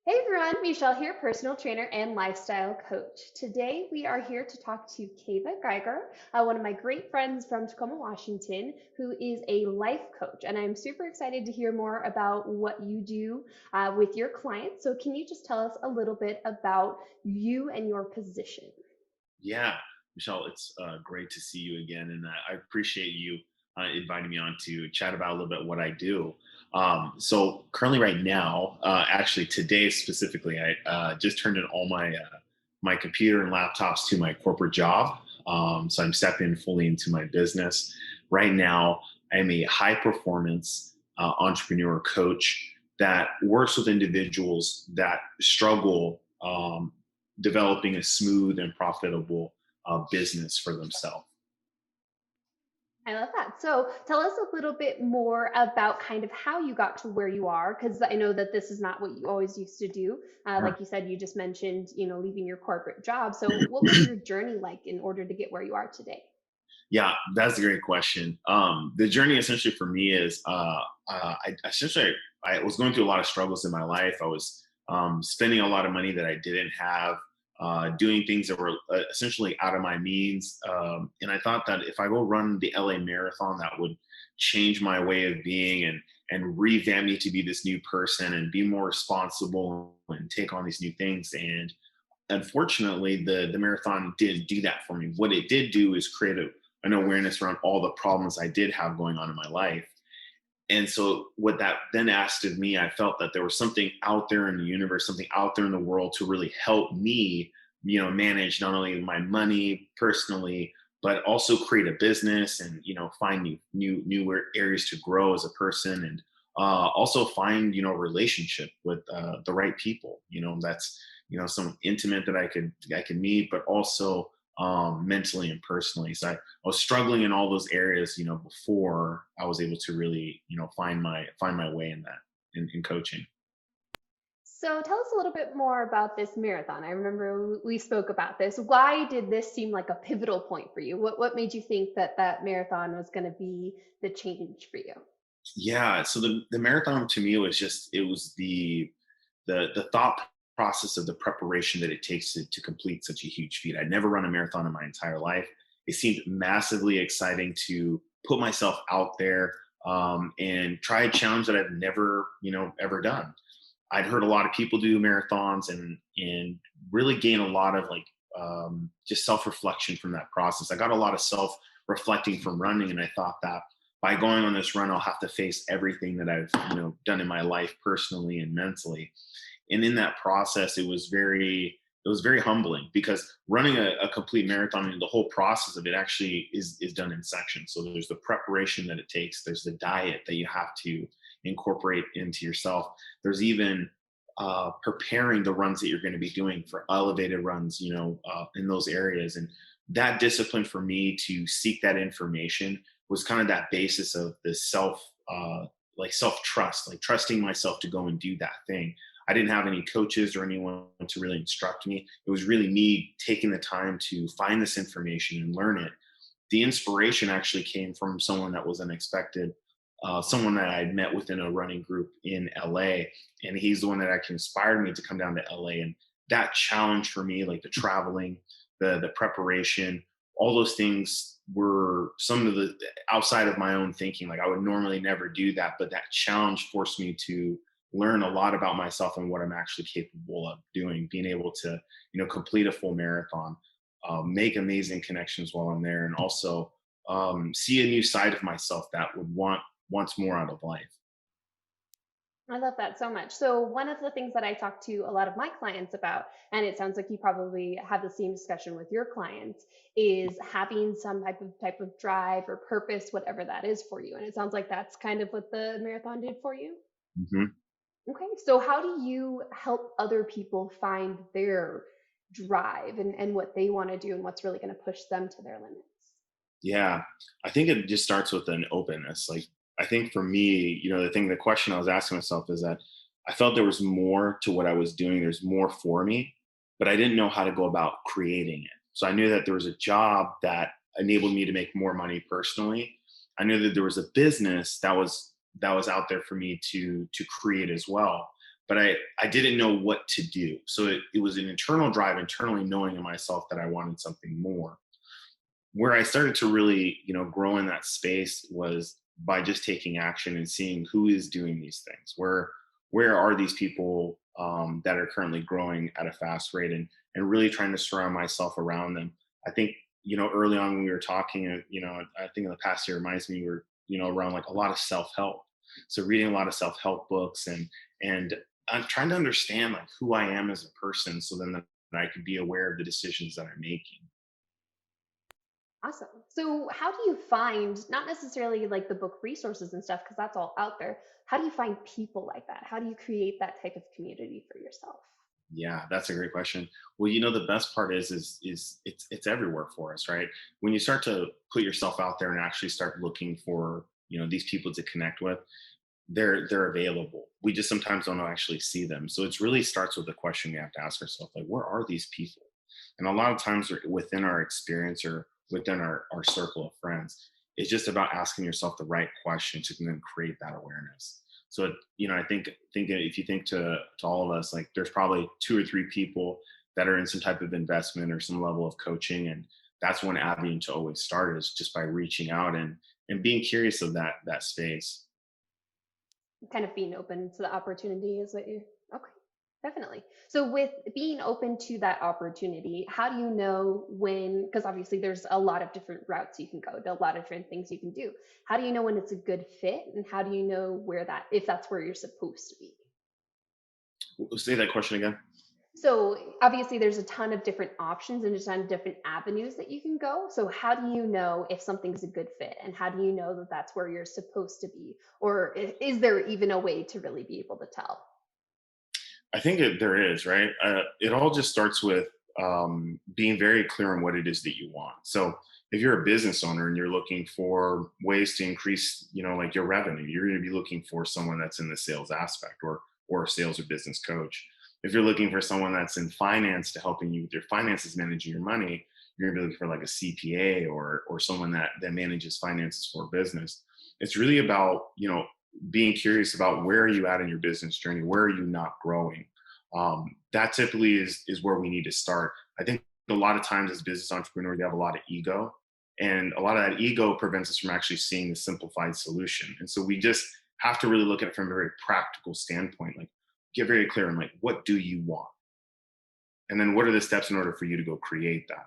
Hey everyone, Michelle here, personal trainer and lifestyle coach. Today we are here to talk to Kiva Geiger, one of my great friends from Tacoma, Washington, who is a life coach. And I'm super excited to hear more about what you do with your clients. So, can you just tell us a little bit about you and your position? Yeah, Michelle, it's great to see you again, and I appreciate you inviting me on to chat about a little bit what I do. So currently, right now, actually today specifically, I just turned in all my computer and laptops to my corporate job. So I'm stepping fully into my business right now. I'm a high performance entrepreneur coach that works with individuals that struggle. Developing a smooth and profitable business for themselves. I love that. So tell us a little bit more about kind of how you got to where you are, because I know that this is not what you always used to do. Sure. Like you said, you just mentioned, leaving your corporate job. So what was your journey like in order to get where you are today? Yeah, that's a great question. The journey essentially for me is I was going through a lot of struggles in my life. I was spending a lot of money that I didn't have, doing things that were essentially out of my means. And I thought that if I go run the LA Marathon, that would change my way of being and revamp me to be this new person and be more responsible and take on these new things. And unfortunately, the marathon didn't do that for me. What it did do is create an awareness around all the problems I did have going on in my life. And so, what that then asked of me, I felt that there was something out there in the universe, something out there in the world to really help me, manage not only my money personally, but also create a business and find new areas to grow as a person and also find a relationship with the right people. That's someone intimate that I could meet, but also mentally and personally. So I was struggling in all those areas, before I was able to really, find my way in that in coaching. So tell us a little bit more about this marathon. I remember we spoke about this. Why did this seem like a pivotal point for you? What made you think that that marathon was going to be the change for you? Yeah. So the marathon to me was just it was the thought process of the preparation that it takes to complete such a huge feat. I'd never run a marathon in my entire life. It seemed massively exciting to put myself out there and try a challenge that I've never, ever done. I'd heard a lot of people do marathons and really gain a lot of like just self reflection from that process. I got a lot of self reflecting from running, and I thought that by going on this run, I'll have to face everything that I've done in my life personally and mentally. And in that process, it was very humbling because running a complete marathon and the whole process of it actually is done in sections. So there's the preparation that it takes, there's the diet that you have to incorporate into yourself, there's even preparing the runs that you're going to be doing for elevated runs, in those areas. And that discipline for me to seek that information was kind of that basis of the like self trust, like trusting myself to go and do that thing. I didn't have any coaches or anyone to really instruct me. It was really me taking the time to find this information and learn it. The inspiration actually came from someone that was unexpected, someone that I had met within a running group in LA. And he's the one that actually inspired me to come down to LA. And that challenge for me, like the traveling, the preparation, all those things were some of the outside of my own thinking. Like I would normally never do that, but that challenge forced me to learn a lot about myself and what I'm actually capable of doing, being able to, complete a full marathon, make amazing connections while I'm there, and also see a new side of myself that would wants more out of life. I love that so much. So one of the things that I talk to a lot of my clients about, and it sounds like you probably have the same discussion with your clients, is having some type of drive or purpose, whatever that is for you. And it sounds like that's kind of what the marathon did for you. Mhm. Okay. So how do you help other people find their drive and what they want to do and what's really going to push them to their limits? Yeah, I think it just starts with an openness. Like, I think for me, the question I was asking myself is that I felt there was more to what I was doing. There's more for me, but I didn't know how to go about creating it. So I knew that there was a job that enabled me to make more money personally. I knew that there was a business that was out there for me to create as well. but I didn't know what to do. So it was an internal drive, internally knowing in myself that I wanted something more. Where I started to really, grow in that space was by just taking action and seeing who is doing these things. Where are these people that are currently growing at a fast rate, and really trying to surround myself around them. I think early on when we were talking, I think in the past year reminds me we were around like a lot of self help. So reading a lot of self help books, and I'm trying to understand like who I am as a person, so then that I could be aware of the decisions that I'm making. Awesome. So, how do you find, not necessarily like the book resources and stuff, because that's all out there. How do you find people like that? How do you create that type of community for yourself? Yeah, that's a great question. Well, the best part is it's everywhere for us, right? When you start to put yourself out there and actually start looking for, these people to connect with, they're available. We just sometimes don't actually see them. So it's really starts with the question we have to ask ourselves, like, where are these people? And a lot of times within our experience or within our circle of friends, it's just about asking yourself the right question to then create that awareness. So I think if you think to all of us, like there's probably two or three people that are in some type of investment or some level of coaching, and that's one avenue to always start is just by reaching out and being curious of that space. Kind of being open to the opportunity is what you, okay, definitely. So, with being open to that opportunity, how do you know when, because obviously there's a lot of different routes you can go, a lot of different things you can do. How do you know when it's a good fit? And how do you know where that, if that's where you're supposed to be? Say that question again. So obviously there's a ton of different options and a ton of different avenues that you can go. So how do you know if something's a good fit, and how do you know that that's where you're supposed to be, or is there even a way to really be able to tell? I think there is, right? It all just starts with being very clear on what it is that you want. So if you're a business owner and you're looking for ways to increase, like your revenue, you're going to be looking for someone that's in the sales aspect, or a sales or business coach. If you're looking for someone that's in finance to helping you with your finances, managing your money, you're going to be looking for like a CPA or someone that manages finances for a business. It's really about being curious about where are you at in your business journey, where are you not growing. That typically is where we need to start. I think a lot of times as business entrepreneurs we have a lot of ego, and a lot of that ego prevents us from actually seeing the simplified solution, and so we just have to really look at it from a very practical standpoint, like get very clear on like what do you want, and then what are the steps in order for you to go create that,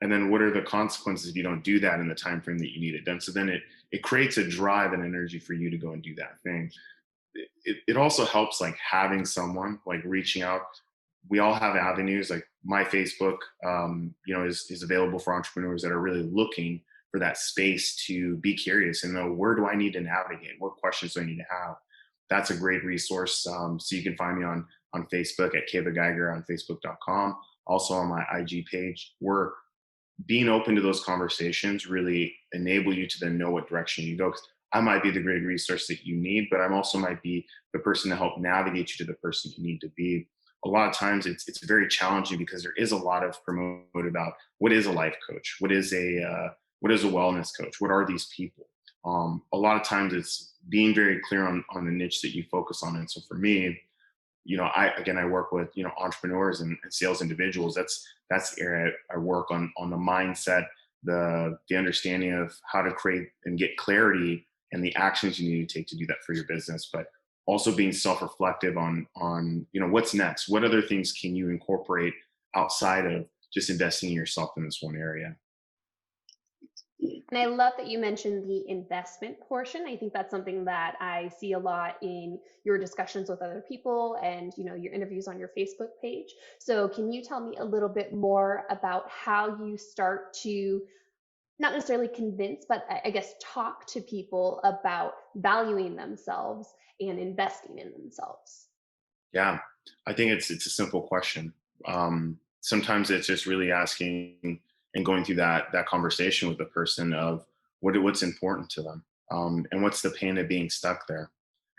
and then what are the consequences if you don't do that in the time frame that you need it done. So then it creates a drive and energy for you to go and do that thing. It also helps like having someone like reaching out. We all have avenues like my Facebook, is available for entrepreneurs that are really looking for that space to be curious and know, where do I need to navigate, what questions do I need to have. That's a great resource. So you can find me on Facebook at Kiva Geiger on facebook.com, also on my IG page. We're being open to those conversations really enable you to then know what direction you go. 'Cause I might be the great resource that you need, but I also might be the person to help navigate you to the person you need to be. A lot of times it's very challenging because there is a lot of promoted about what is a life coach, what is a wellness coach, what are these people. A lot of times it's being very clear on the niche that you focus on. And so for me, I work with entrepreneurs and sales individuals. That's the area I work on the mindset, the understanding of how to create and get clarity and the actions you need to take to do that for your business, but also being self-reflective on what's next, what other things can you incorporate outside of just investing in yourself in this one area. And I love that you mentioned the investment portion. I think that's something that I see a lot in your discussions with other people and your interviews on your Facebook page. So can you tell me a little bit more about how you start to not necessarily convince, but I guess talk to people about valuing themselves and investing in themselves? Yeah, I think it's a simple question. Sometimes it's just really asking and going through that conversation with the person of what's important to them, and what's the pain of being stuck there,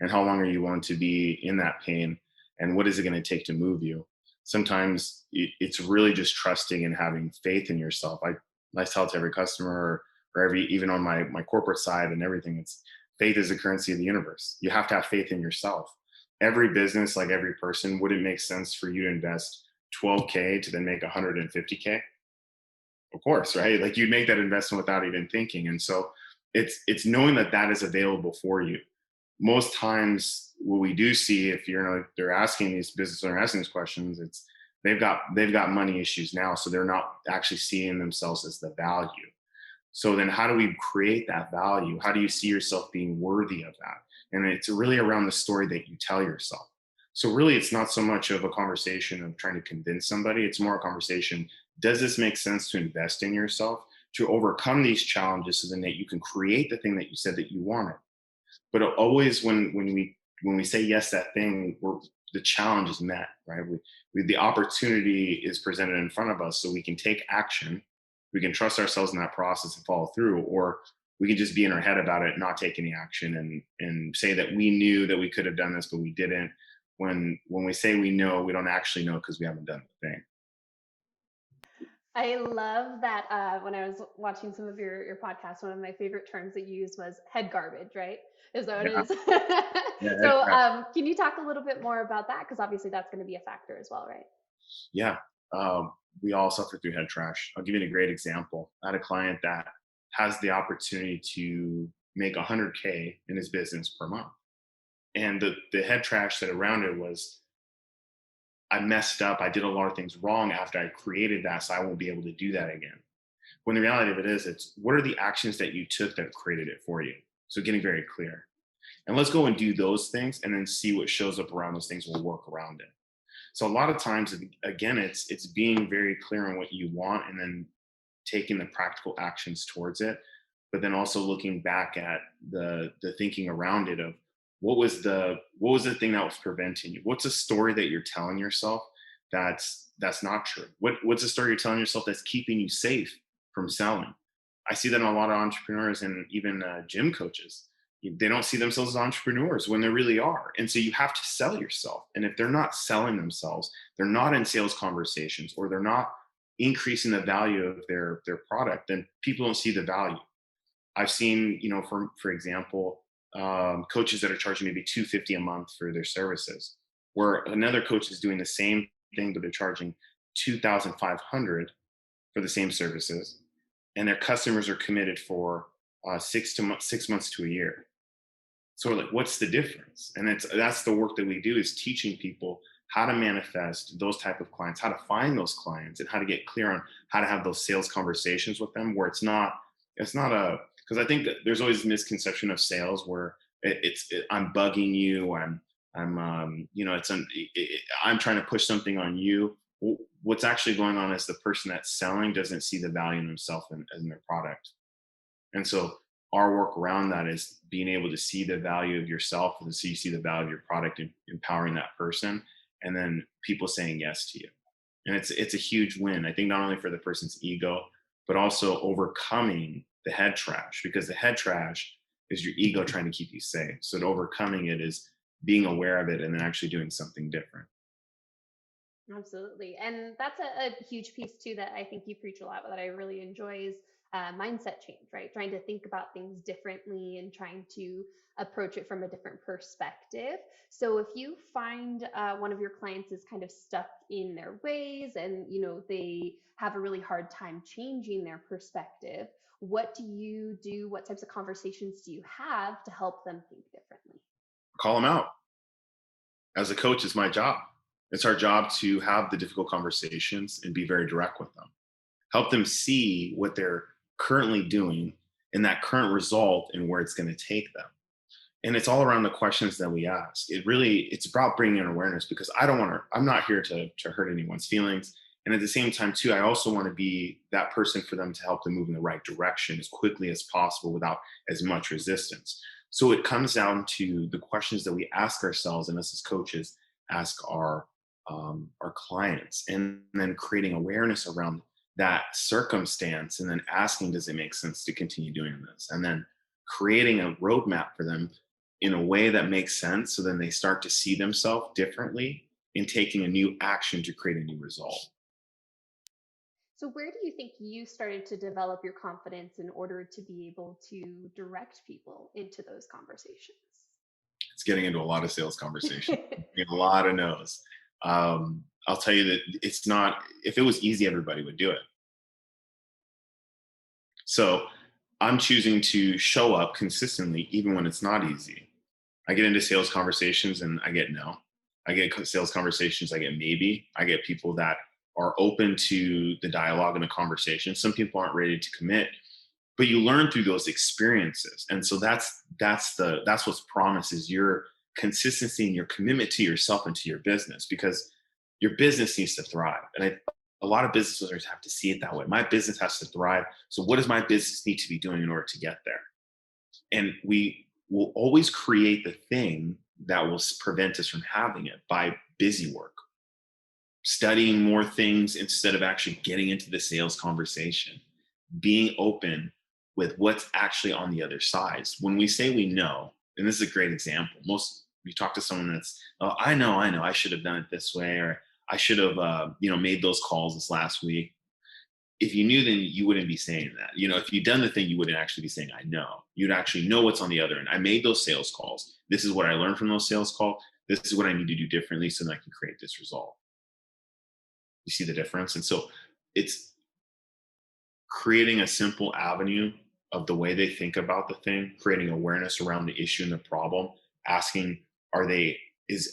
and how long are you willing to be in that pain, and what is it going to take to move you. Sometimes it's really just trusting and having faith in yourself. I tell it to every customer, or every even on my corporate side and everything. It's faith is the currency of the universe. You have to have faith in yourself. every business, like every person, would it make sense for you to invest 12K to then make 150K? Of course, right? Like you'd make that investment without even thinking. And so it's knowing that that is available for you. Most times what we do see, if they're asking these business owners asking these questions, it's they've got money issues now, so they're not actually seeing themselves as the value. So then how do we create that value? How do you see yourself being worthy of that? And it's really around the story that you tell yourself. So really it's not so much of a conversation of trying to convince somebody, it's more a conversation, does this make sense to invest in yourself to overcome these challenges so then that you can create the thing that you said that you wanted? But always when we say yes to that thing, the challenge is met, right? The opportunity is presented in front of us, so we can take action. We can trust ourselves in that process and follow through, or we can just be in our head about it, not take any action, and say that we knew that we could have done this, but we didn't. When we say we know, we don't actually know because we haven't done the thing. I love that when I was watching some of your podcasts, one of my favorite terms that you used was head garbage, right? Is that what it Yeah, is? yeah, So yeah. can you talk a little bit more about that? Because obviously that's going to be a factor as well, right? Yeah. We all suffer through head trash. I'll give you a great example. I had a client that has the opportunity to make 100K in his business per month. And the head trash that around it was, I messed up. I did a lot of things wrong after I created that, so I won't be able to do that again. When the reality of it is, it's what are the actions that you took that created it for you? So getting very clear. And let's go and do those things and then see what shows up around those things. We'll work around it. So a lot of times, again, it's being very clear on what you want and then taking the practical actions towards it, but then also looking back at the thinking around it of what was the thing that was preventing you? What's a story that you're telling yourself that's not true? What's a story you're telling yourself that's keeping you safe from selling? I see that in a lot of entrepreneurs and even gym coaches. They don't see themselves as entrepreneurs when they really are. And so you have to sell yourself. And if they're not selling themselves, they're not in sales conversations, or they're not increasing the value of their product, then people don't see the value. I've seen, for example, coaches that are charging maybe 250 a month for their services, where another coach is doing the same thing, but they're charging 2,500 for the same services, and their customers are committed for 6 months to a year. So we're like, what's the difference? And that's the work that we do, is teaching people how to manifest those type of clients, how to find those clients, and how to get clear on how to have those sales conversations with them, where it's not a, because I think that there's always a misconception of sales where I'm bugging you, I'm trying to push something on you. What's actually going on is the person that's selling doesn't see the value in themselves in their product. And so our work around that is being able to see the value of yourself, and so you see the value of your product and empowering that person, and then people saying yes to you. And it's a huge win. I think not only for the person's ego, but also overcoming the head trash, because the head trash is your ego trying to keep you safe. So overcoming it is being aware of it and then actually doing something different. Absolutely. And that's a huge piece too that I think you preach a lot, that I really enjoy is mindset change, right? Trying to think about things differently and trying to approach it from a different perspective. So if you find one of your clients is kind of stuck in their ways and they have a really hard time changing their perspective, what do you do? What types of conversations do you have to help them think differently? Call them out. As a coach, it's my job. It's our job to have the difficult conversations and be very direct with them. Help them see what they're currently doing and that current result and where it's going to take them. And it's all around the questions that we ask. It's about bringing in awareness, because I'm not here to hurt anyone's feelings. And at the same time too, I also want to be that person for them to help them move in the right direction as quickly as possible without as much resistance. So it comes down to the questions that we ask ourselves, and us as coaches ask our clients, and then creating awareness around that circumstance, and then asking, does it make sense to continue doing this? And then creating a roadmap for them in a way that makes sense, so then they start to see themselves differently in taking a new action to create a new result. So, where do you think you started to develop your confidence in order to be able to direct people into those conversations? It's getting into a lot of sales conversations, a lot of no's. I'll tell you that it's not, if it was easy, everybody would do it. So I'm choosing to show up consistently, even when it's not easy. I get into sales conversations and I get no. I get sales conversations, I get maybe. I get people that are open to the dialogue and the conversation. Some people aren't ready to commit, but you learn through those experiences. And so that's what's promised is your consistency and your commitment to yourself and to your business, because your business needs to thrive. And a lot of business owners have to see it that way. My business has to thrive. So what does my business need to be doing in order to get there? And we will always create the thing that will prevent us from having it by busy work, studying more things instead of actually getting into the sales conversation, being open with what's actually on the other side. When we say we know, and this is a great example, you talk to someone that's, oh, I know, I should have done it this way, or I should have, made those calls this last week. If you knew, then you wouldn't be saying that. If you'd done the thing, you wouldn't actually be saying, I know. You'd actually know what's on the other end. I made those sales calls. This is what I learned from those sales calls. This is what I need to do differently so that I can create this result. You see the difference? And so it's creating a simple avenue of the way they think about the thing, creating awareness around the issue and the problem, asking,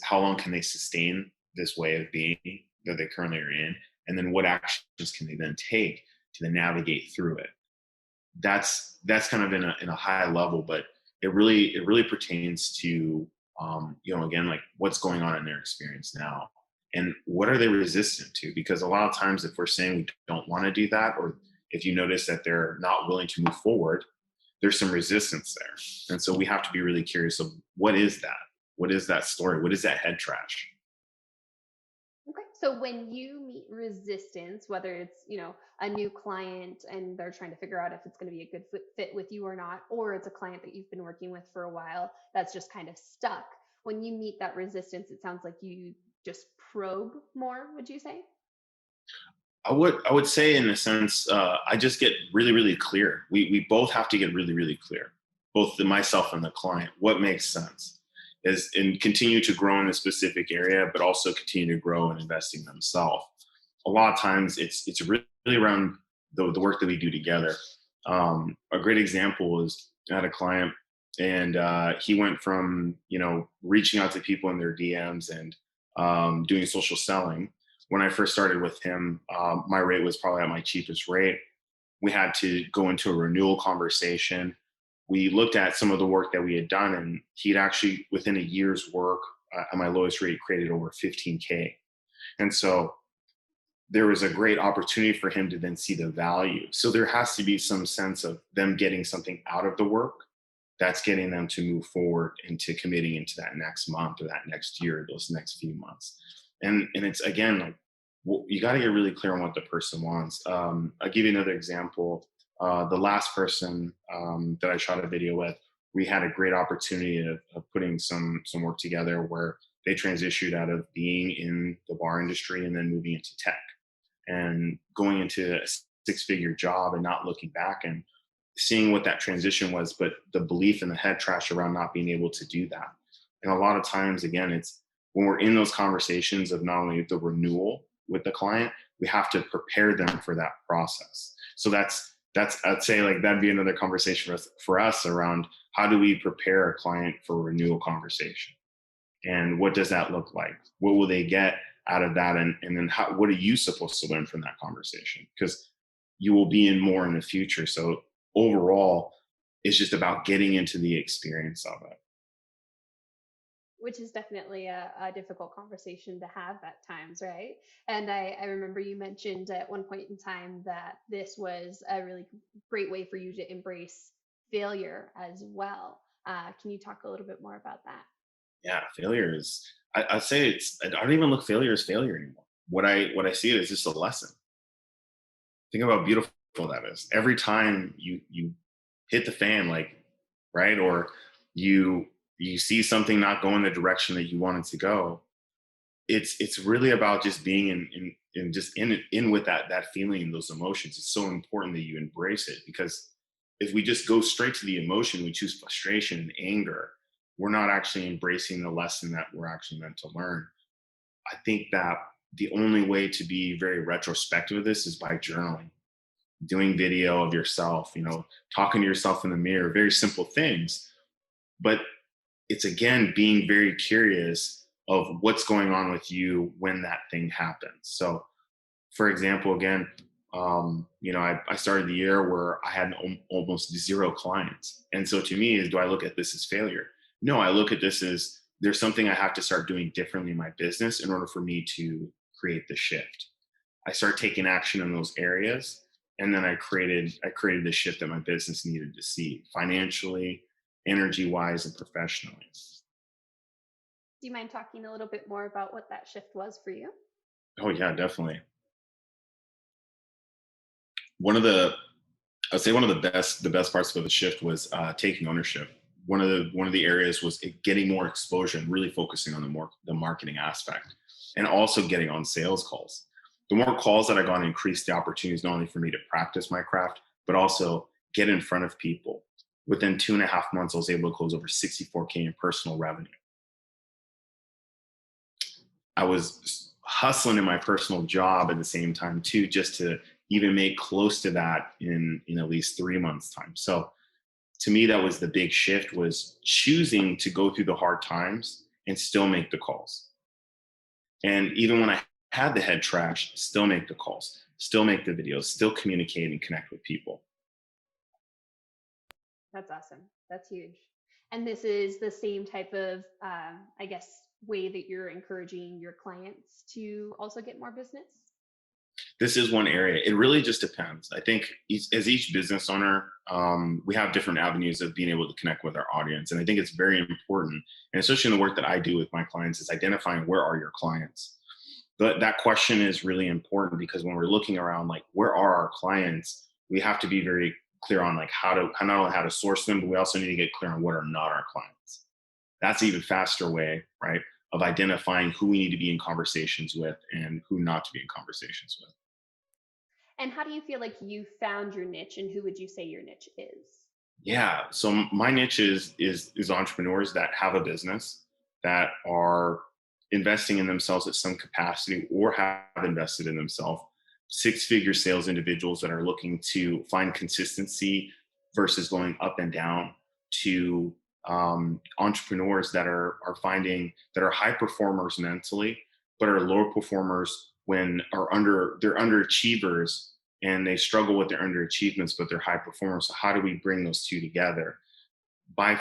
how long can they sustain this way of being that they currently are in? And then what actions can they then take to then navigate through it? That's kind of in a high level, but it really pertains to, again, like what's going on in their experience now and what are they resistant to? Because a lot of times if we're saying we don't want to do that, or if you notice that they're not willing to move forward, there's some resistance there. And so we have to be really curious of what is that? What is that story? What is that head trash? Okay. So when you meet resistance, whether it's, a new client and they're trying to figure out if it's going to be a good fit with you or not, or it's a client that you've been working with for a while that's just kind of stuck. When you meet that resistance, it sounds like you just probe more, would you say? I would say in a sense, I just get really, really clear. We both have to get really, really clear, both myself and the client, what makes sense is and continue to grow in a specific area, but also continue to grow and invest in themselves. A lot of times it's really around the work that we do together. A great example is I had a client and he went from, reaching out to people in their DMs and doing social selling. When I first started with him, my rate was probably at my cheapest rate. We had to go into a renewal conversation. We looked at some of the work that we had done, and he'd actually, within a year's work, at my lowest rate, created over 15K. And so there was a great opportunity for him to then see the value. So there has to be some sense of them getting something out of the work that's getting them to move forward into committing into that next month or that next year, those next few months. And it's again like you got to get really clear on what the person wants. I'll give you another example. The last person that I shot a video with, we had a great opportunity of putting some work together where they transitioned out of being in the bar industry and then moving into tech and going into a six-figure job and not looking back and seeing what that transition was, but the belief and the head trash around not being able to do that. And a lot of times, again, it's when we're in those conversations of not only the renewal with the client, we have to prepare them for that process. So that's I'd say like that'd be another conversation for us around how do we prepare a client for a renewal conversation, and what does that look like? What will they get out of that, and then what are you supposed to learn from that conversation? Because you will be in more in the future. So overall, it's just about getting into the experience of it. Which is definitely a difficult conversation to have at times, right? And I remember you mentioned at one point in time that this was a really great way for you to embrace failure as well. Can you talk a little bit more about that? Yeah, failure is. I'd say I don't even look failure as failure anymore. What I see it as just a lesson. Think about how beautiful that is. Every time you hit the fan, like right, or you see something not go in the direction that you want it to go, it's really about just being in just in with that feeling and those emotions. It's so important that you embrace it, because if we just go straight to the emotion, we choose frustration and anger, we're not actually embracing the lesson that we're actually meant to learn. I think that the only way to be very retrospective of this is by journaling, doing video of yourself, talking to yourself in the mirror, very simple things. But it's again being very curious of what's going on with you when that thing happens. So, for example, again, I started the year where I had almost zero clients. And so to me, do I look at this as failure? No, I look at this as there's something I have to start doing differently in my business in order for me to create the shift. I started taking action in those areas. And then I created the shift that my business needed to see financially, energy wise, and professionally. Do you mind talking a little bit more about what that shift was for you? Oh yeah, definitely. One of the I'd say one of the best parts of the shift was taking ownership. One of the areas was getting more exposure and really focusing on the marketing aspect, and also getting on sales calls. The more calls that I got increased the opportunities not only for me to practice my craft, but also get in front of people. Within 2.5 months, I was able to close over 64K in personal revenue. I was hustling in my personal job at the same time too, just to even make close to that in at least 3 months time. So to me, that was the big shift, was choosing to go through the hard times and still make the calls. And even when I had the head trash, still make the calls, still make the videos, still communicate and connect with people. That's awesome. That's huge. And this is the same type of, I guess, way that you're encouraging your clients to also get more business. This is one area. It really just depends. I think as each business owner, we have different avenues of being able to connect with our audience. And I think it's very important, and especially in the work that I do with my clients, is identifying where are your clients. But that question is really important, because when we're looking around, like, where are our clients, we have to be very clear on like not only how to source them, but we also need to get clear on what are not our clients. That's an even faster way, right, of identifying who we need to be in conversations with and who not to be in conversations with. And how do you feel like you found your niche, and who would you say your niche is? Yeah. So my niche is entrepreneurs that have a business, that are investing in themselves at some capacity or have invested in themselves. Six-figure sales individuals that are looking to find consistency versus going up and down, to entrepreneurs that are finding that are high performers mentally, but are low performers when they're underachievers, and they struggle with their underachievements, but they're high performers. So how do we bring those two together? By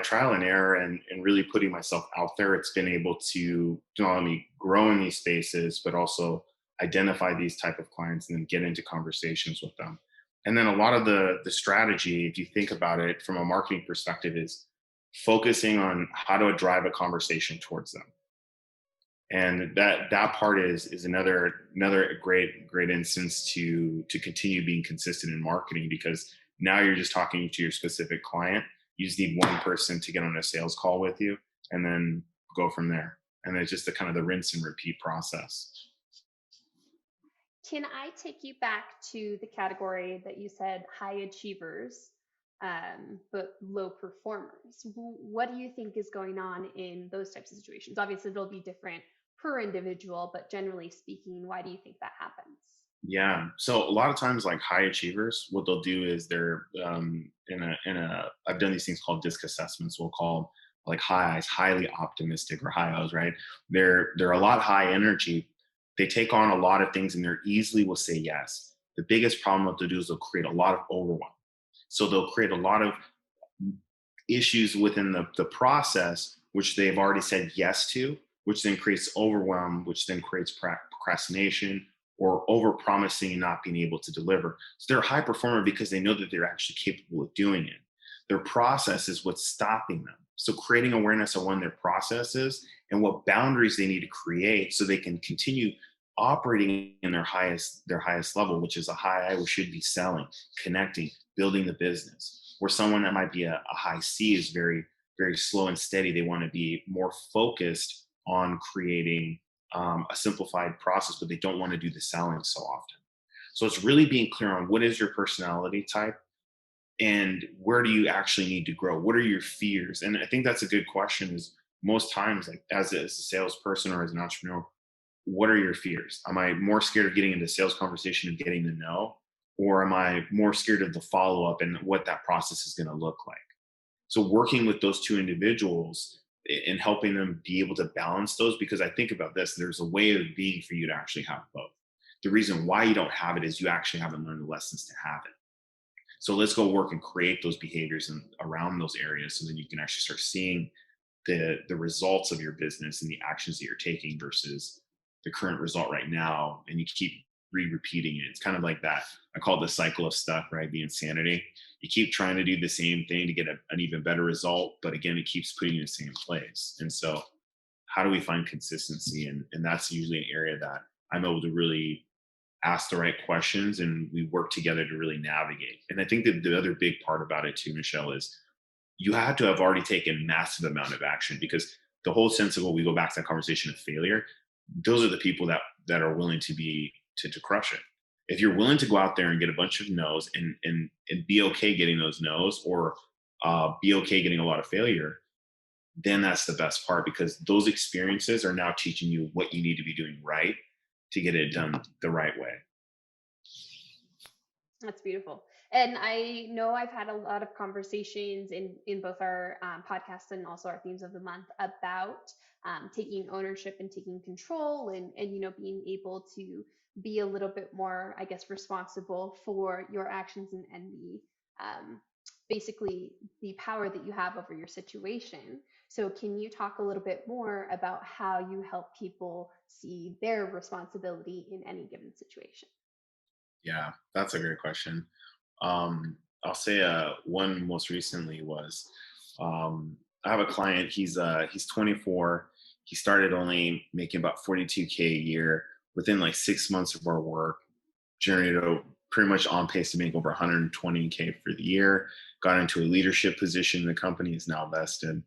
trial and error, and really putting myself out there, it's been able to not only grow in these spaces, but also identify these type of clients and then get into conversations with them. And then a lot of the strategy, if you think about it from a marketing perspective, is focusing on how to drive a conversation towards them. And that part is another great instance to continue being consistent in marketing, because now you're just talking to your specific client. You just need one person to get on a sales call with you, and then go from there. And it's just the kind of the rinse and repeat process. Can I take you back to the category that you said high achievers, but low performers? What do you think is going on in those types of situations? Obviously, they'll be different per individual, but generally speaking, why do you think that happens? Yeah. So a lot of times, like high achievers, what they'll do is they're in a. I've done these things called disc assessments. We'll call them like high eyes, highly optimistic, or high O's, right? They're a lot high energy. They take on a lot of things, and they're easily will say yes. The biggest problem what they'll do is they'll create a lot of overwhelm. So they'll create a lot of issues within the process, which they've already said yes to, which then creates overwhelm, which then creates procrastination, or over promising and not being able to deliver. So they're a high performer because they know that they're actually capable of doing it. Their process is what's stopping them. So creating awareness on their processes and what boundaries they need to create so they can continue operating in their highest level, which is a high I, which should be selling, connecting, building the business. Where someone that might be a high C is very, very slow and steady. They want to be more focused on creating a simplified process, but they don't want to do the selling so often. So it's really being clear on what is your personality type, and where do you actually need to grow? What are your fears? And I think that's a good question. Is most times, like as a salesperson or as an entrepreneur, what are your fears? Am I more scared of getting into a sales conversation and getting the no, or am I more scared of the follow up and what that process is going to look like? So working with those two individuals and helping them be able to balance those, because I think about this, there's a way of being for you to actually have both. The reason why you don't have it is you actually haven't learned the lessons to have it. So let's go work and create those behaviors and around those areas, so then you can actually start seeing the results of your business and the actions that you're taking versus the current result right now, and you keep repeating it. It's kind of like that. I call it the cycle of stuck, right? The insanity. You keep trying to do the same thing to get an even better result, but again, it keeps putting you in the same place. And so, how do we find consistency? And that's usually an area that I'm able to really ask the right questions, and we work together to really navigate. And I think that the other big part about it too, Michelle, is you had to have already taken massive amount of action, because the whole sense of, when we go back to that conversation of failure, those are the people that are willing to be to crush it. If you're willing to go out there and get a bunch of no's, and be okay getting those no's, or be okay getting a lot of failure, then that's the best part, because those experiences are now teaching you what you need to be doing right to get it done the right way. That's beautiful. And I know I've had a lot of conversations in both our podcasts and also our themes of the month about taking ownership and taking control, and being able to be a little bit more, I guess, responsible for your actions, and the basically the power that you have over your situation. So can you talk a little bit more about how you help people see their responsibility in any given situation? Yeah, that's a great question. I'll say one most recently was, I have a client. He's 24. He started only making about 42K a year. Within like 6 months of our work, generated pretty much on pace to make over 120K for the year. Got into a leadership position. The company is now vested.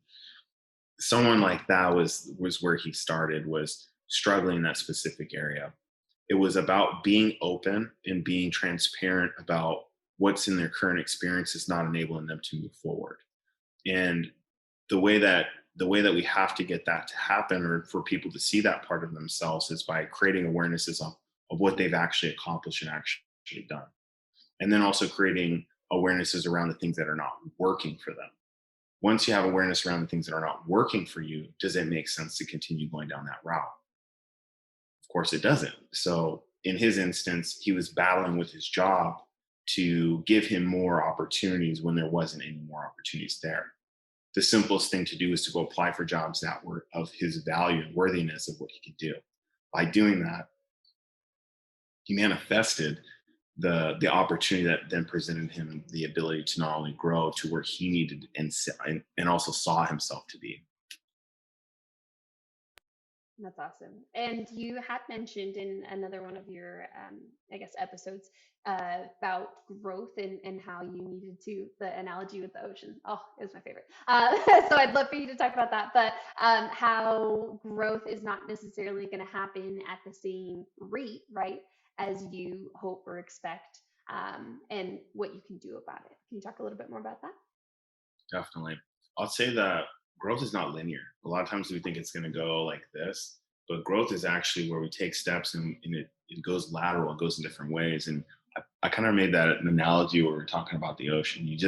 Someone like that was where he started, was struggling in that specific area. It was about being open and being transparent about what's in their current experience is not enabling them to move forward. And the way that the way that we have to get that to happen, or for people to see that part of themselves, is by creating awarenesses of what they've actually accomplished and actually done. And then also creating awarenesses around the things that are not working for them. Once you have awareness around the things that are not working for you, does it make sense to continue going down that route? Of course, it doesn't. So, in his instance, he was battling with his job to give him more opportunities when there wasn't any more opportunities there. The simplest thing to do is to go apply for jobs that were of his value and worthiness of what he could do. By doing that, he manifested the opportunity that then presented him the ability to not only grow to where he needed, and also saw himself to be. That's awesome. And you had mentioned in another one of your, I guess, episodes about growth, and how you needed to, the analogy with the ocean. Oh, it was my favorite. So I'd love for you to talk about that, but how growth is not necessarily going to happen at the same rate, right, as you hope or expect, and what you can do about it. Can you talk a little bit more about that? Definitely. I'll say that growth is not linear. A lot of times we think it's going to go like this, but growth is actually where we take steps, and it goes lateral, it goes in different ways. And I kind of made that an analogy where we're talking about the ocean. You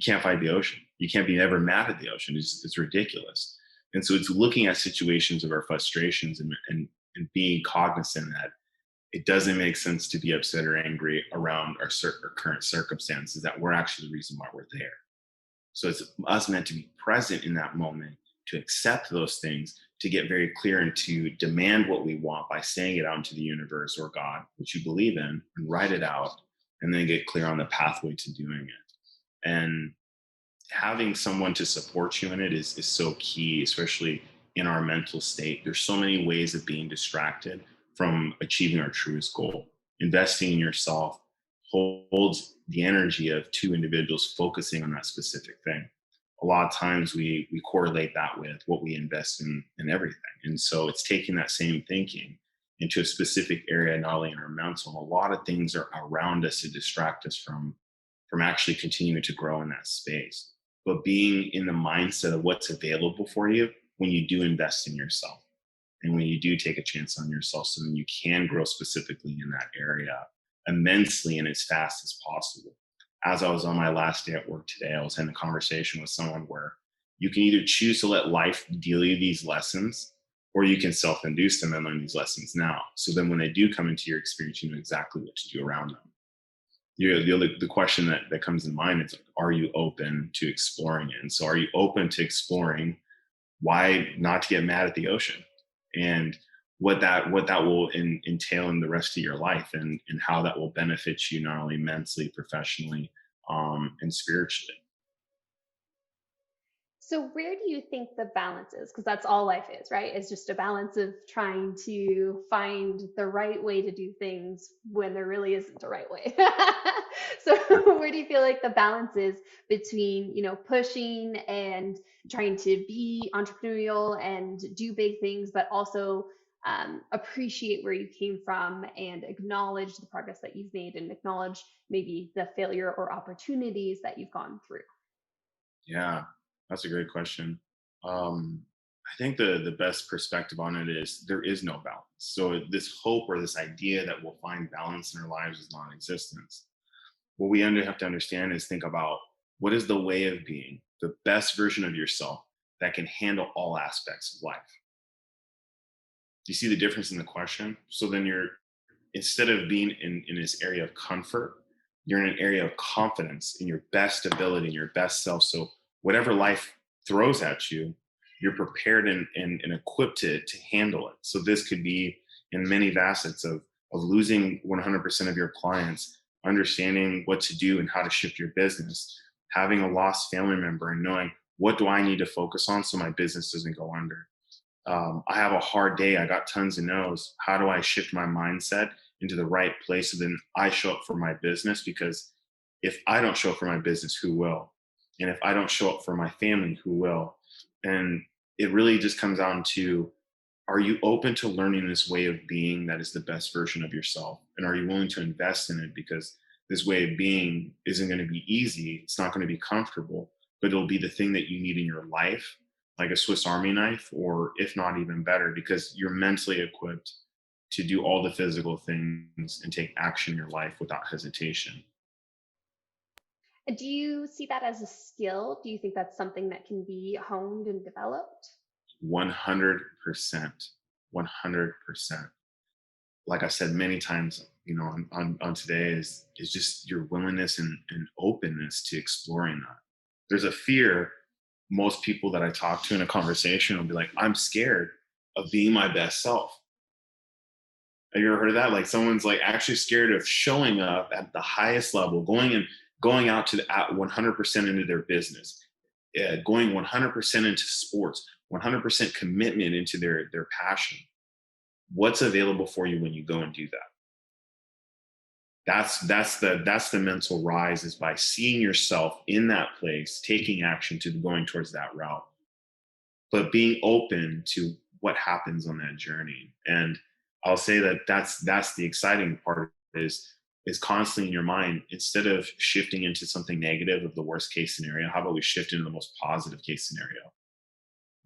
can't fight the ocean. You can't be ever mad at the ocean. It's ridiculous. And so it's looking at situations of our frustrations, and being cognizant that it doesn't make sense to be upset or angry around our current circumstances, that we're actually the reason why we're there. So it's us meant to be present in that moment, to accept those things, to get very clear, and to demand what we want by saying it out into the universe or God, which you believe in, and write it out, and then get clear on the pathway to doing it. And having someone to support you in it is so key, especially in our mental state. There's so many ways of being distracted from achieving our truest goal. Investing in yourself holds the energy of two individuals focusing on that specific thing. A lot of times we correlate that with what we invest in everything. And so it's taking that same thinking into a specific area, not only in our mental. A lot of things are around us to distract us from actually continuing to grow in that space. But being in the mindset of what's available for you when you do invest in yourself and when you do take a chance on yourself, so then you can grow specifically in that area immensely and as fast as possible. As I was on my last day at work today, I was in a conversation with someone where you can either choose to let life deal you these lessons, or you can self-induce them and learn these lessons now. So then when they do come into your experience, you know exactly what to do around them. The question that comes in mind is, are you open to exploring it? And so are you open to exploring why not to get mad at the ocean, and what that will entail in the rest of your life, and how that will benefit you not only mentally, professionally, and spiritually. So where do you think the balance is? Because that's all life is, right? It's just a balance of trying to find the right way to do things when there really isn't a right way. So where do you feel like the balance is between, pushing and trying to be entrepreneurial and do big things, but also appreciate where you came from and acknowledge the progress that you've made and acknowledge maybe the failure or opportunities that you've gone through? Yeah, that's a great question. I think the best perspective on it is there is no balance. So this hope or this idea that we'll find balance in our lives is non-existent. What we have to understand is think about what is the way of being the best version of yourself that can handle all aspects of life. Do you see the difference in the question? So then you're, instead of being in this area of comfort, you're in an area of confidence in your best ability and your best self. So whatever life throws at you, you're prepared and equipped to handle it. So this could be in many facets of losing 100% of your clients, understanding what to do and how to shift your business, having a lost family member and knowing what do I need to focus on so my business doesn't go under. I have a hard day. I got tons of no's. How do I shift my mindset into the right place so then I show up for my business? Because if I don't show up for my business, who will? And if I don't show up for my family, who will? And it really just comes down to, are you open to learning this way of being that is the best version of yourself? And are you willing to invest in it? Because this way of being isn't going to be easy. It's not going to be comfortable, but it'll be the thing that you need in your life, like a Swiss Army knife, or if not even better, because you're mentally equipped to do all the physical things and take action in your life without hesitation. Do you see that as a skill? Do you think that's something that can be honed and developed? 100%. 100%. Like I said many times, on today is just your willingness and openness to exploring that. There's a fear. Most people that I talk to in a conversation will be like, I'm scared of being my best self. Have you ever heard of that? Like someone's like actually scared of showing up at the highest level, going out to at 100% into their business, going 100% into sports, 100% commitment into their passion. What's available for you when you go and do that? That's the mental rise, is by seeing yourself in that place, taking action to going towards that route, but being open to what happens on that journey. And I'll say that that's the exciting part, is constantly in your mind, instead of shifting into something negative of the worst case scenario, how about we shift into the most positive case scenario?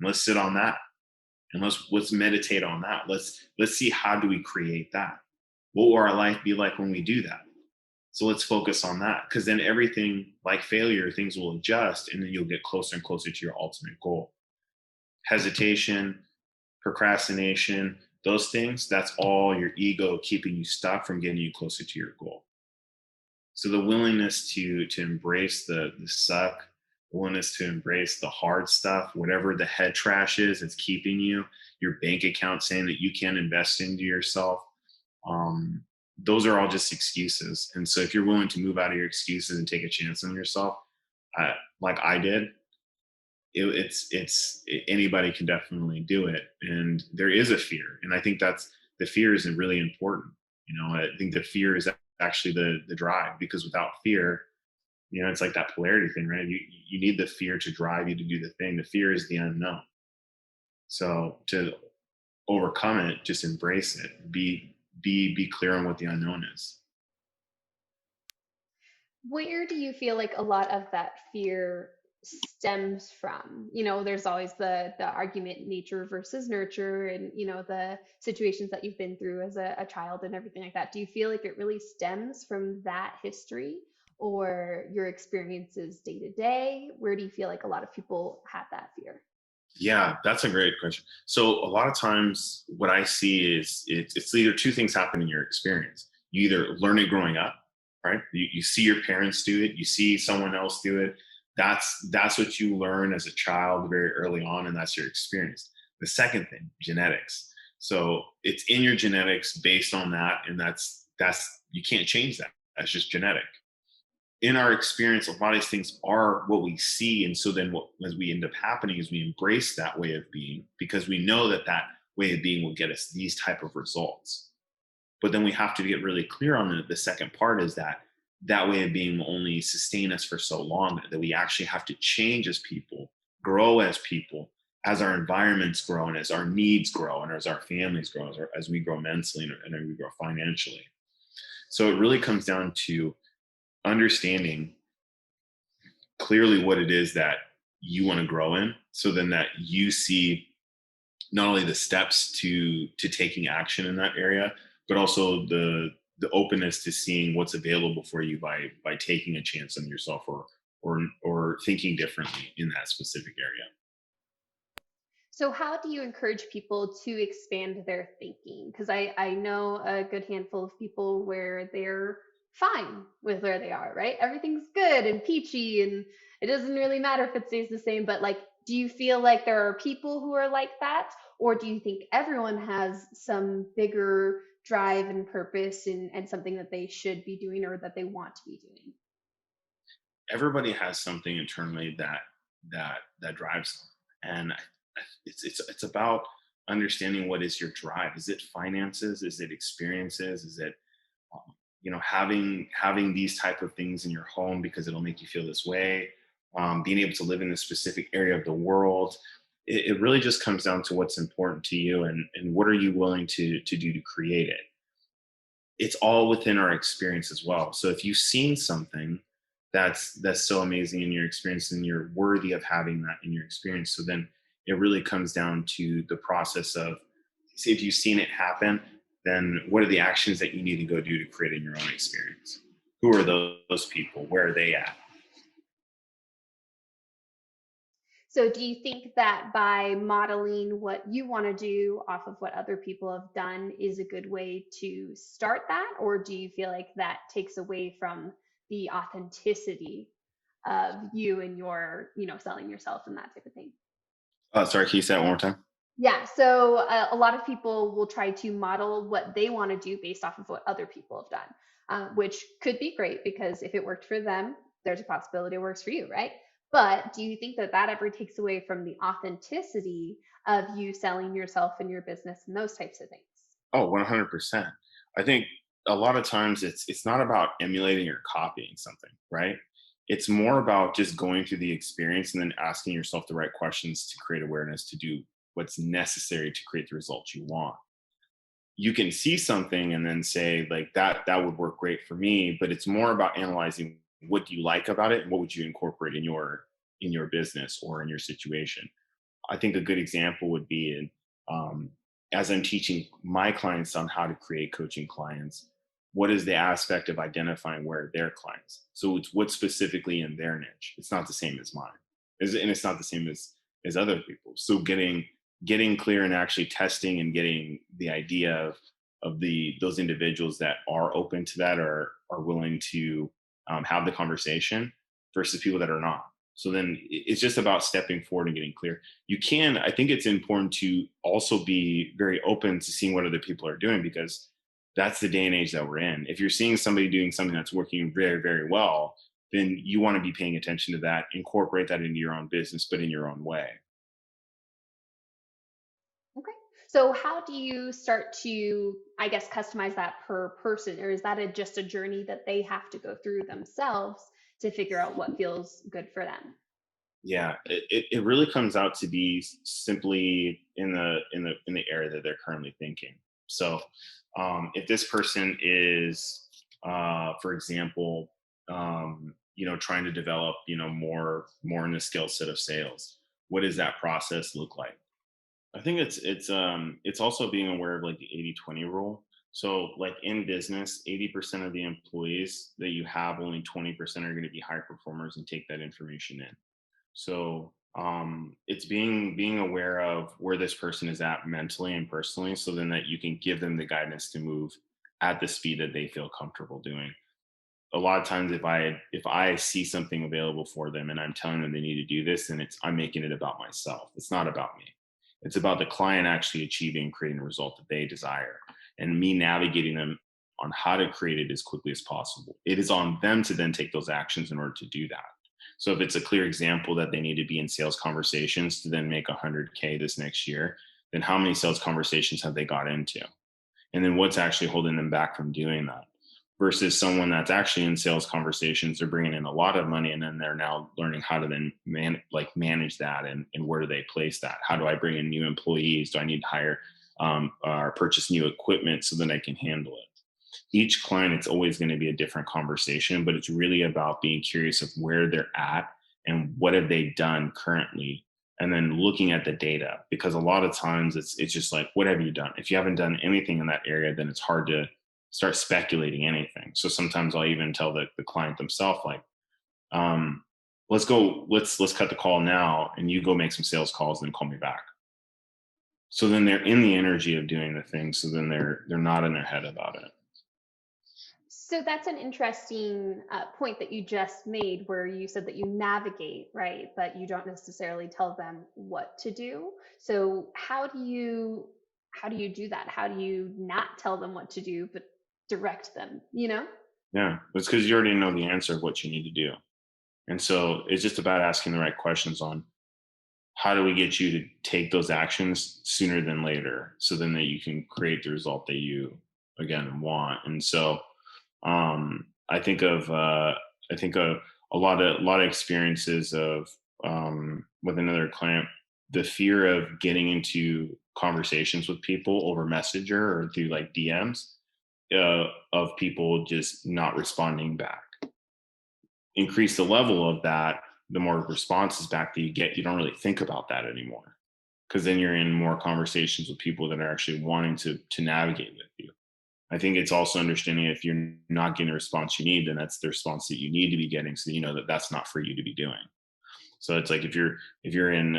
And let's sit on that, and let's meditate on that. Let's see, how do we create that? What will our life be like when we do that? So let's focus on that, because then everything, like failure, things will adjust, and then you'll get closer and closer to your ultimate goal. Hesitation, procrastination, those things, that's all your ego keeping you stuck from getting you closer to your goal. So the willingness to embrace the suck, willingness to embrace the hard stuff, whatever the head trash is that's keeping you, your bank account saying that you can't invest into yourself, those are all just excuses. And so if you're willing to move out of your excuses and take a chance on yourself, like I did, it's anybody can definitely do it. And there is a fear, and I think that's, the fear isn't really important. I think the fear is actually the drive, because without fear, it's like that polarity thing, right? You need the fear to drive you to do the thing. The fear is the unknown. So to overcome it, just embrace it. Be clear on what the unknown is. Where do you feel like a lot of that fear stems from? There's always the argument nature versus nurture and the situations that you've been through as a child and everything like that. Do you feel like it really stems from that history or your experiences day to day? Where do you feel like a lot of people have that fear? Yeah, that's a great question. So a lot of times what I see is it's either two things happen in your experience. You either learn it growing up, right? You see your parents do it, you see someone else do it. That's what you learn as a child very early on, and that's your experience. The second thing, genetics. So it's in your genetics based on that, and that's you can't change that. That's just genetic. In our experience, a lot of these things are what we see. And so then what as we end up happening is we embrace that way of being because we know that that way of being will get us these type of results. But then we have to get really clear on the second part is that that way of being will only sustain us for so long that we actually have to change as people, grow as our environments grow and as our needs grow and as our families grow, as we grow mentally and as we grow financially. So it really comes down to understanding clearly what it is that you want to grow in so then that you see not only the steps to taking action in that area but also the openness to seeing what's available for you by taking a chance on yourself or thinking differently in that specific area. So, how do you encourage people to expand their thinking? Because I know a good handful of people where they're fine with where they are, right? Everything's good and peachy, and it doesn't really matter if it stays the same. But, like, do you feel like there are people who are like that? Or do you think everyone has some bigger drive and purpose and something that they should be doing or that they want to be doing? Everybody has something internally that drives them. And it's about understanding what is your drive. Is it finances? Is it experiences? Is it having these type of things in your home because it'll make you feel this way, being able to live in a specific area of the world. It really just comes down to what's important to you and what are you willing to do to create it. It's all within our experience as well. So if you've seen something that's so amazing in your experience and you're worthy of having that in your experience, so then it really comes down to the process of, see, if you've seen it happen, then what are the actions that you need to go do to create in your own experience? Who are those people? Where are they at? So, do you think that by modeling what you want to do off of what other people have done is a good way to start that? Or do you feel like that takes away from the authenticity of you and your, selling yourself and that type of thing? Sorry, can you say that one more time? Yeah. So, a lot of people will try to model what they want to do based off of what other people have done, which could be great because if it worked for them, there's a possibility it works for you, right? But do you think that that ever takes away from the authenticity of you selling yourself and your business and those types of things? Oh, 100%. I think a lot of times it's not about emulating or copying something, right? It's more about just going through the experience and then asking yourself the right questions to create awareness to do what's necessary to create the results you want. You can see something and then say like that would work great for me, but it's more about analyzing what do you like about it and what would you incorporate in your business or in your situation. I think a good example would be in as I'm teaching my clients on how to create coaching clients, what is the aspect of identifying where their clients? So it's what's specifically in their niche. It's not the same as mine, and it's not the same as other people. So getting clear and actually testing and getting the idea of the those individuals that are open to that or are willing to have the conversation versus people that are not. So then it's just about stepping forward and getting clear. I think it's important to also be very open to seeing what other people are doing because that's the day and age that we're in. If you're seeing somebody doing something that's working very, very well, then you want to be paying attention to that, incorporate that into your own business, but in your own way. Okay. So, how do you start to, I guess, customize that per person? Or is that just a journey that they have to go through themselves to figure out what feels good for them? Yeah, it really comes out to be simply in the area that they're currently thinking. So if this person is, for example, trying to develop, more in the skill set of sales. What does that process look like? I think it's also being aware of like the 80/20 rule. So like in business, 80% of the employees that you have, only 20% are going to be high performers and take that information in. So it's being aware of where this person is at mentally and personally, so then that you can give them the guidance to move at the speed that they feel comfortable doing. A lot of times, if I see something available for them and I'm telling them they need to do this, then I'm making it about myself. It's not about me. It's about the client actually achieving, creating a result that they desire, and me navigating them on how to create it as quickly as possible. It is on them to then take those actions in order to do that. So if it's a clear example that they need to be in sales conversations to then make 100K this next year, then how many sales conversations have they got into? And then what's actually holding them back from doing that? Versus someone that's actually in sales conversations, they're bringing in a lot of money, and then they're now learning how to then manage that, and where do they place that? How do I bring in new employees? Do I need to hire or purchase new equipment so that I can handle it? Each client, it's always going to be a different conversation, but it's really about being curious of where they're at and what have they done currently, and then looking at the data, because a lot of times it's just like, what have you done? If you haven't done anything in that area, then it's hard to start speculating anything. So sometimes I'll even tell the client themselves, like, um, let's cut the call now and you go make some sales calls and then call me back. So then they're in the energy of doing the thing. So then they're not in their head about it. So that's an interesting point that you just made, where you said that you navigate, right? But you don't necessarily tell them what to do. So how do you do that? How do you not tell them what to do, but direct them? Yeah. It's because you already know the answer of what you need to do. And so it's just about asking the right questions on how do we get you to take those actions sooner than later, so then that you can create the result that you again want. And so I think of a lot of experiences of with another client, the fear of getting into conversations with people over Messenger or through like DMs, of people just not responding back. Increase the level of that, the more responses back that you get, you don't really think about that anymore, because then you're in more conversations with people that are actually wanting to navigate with you. I think it's also understanding, if you're not getting the response you need, then that's the response that you need to be getting, so you know that that's not for you to be doing. So it's like, if you're in,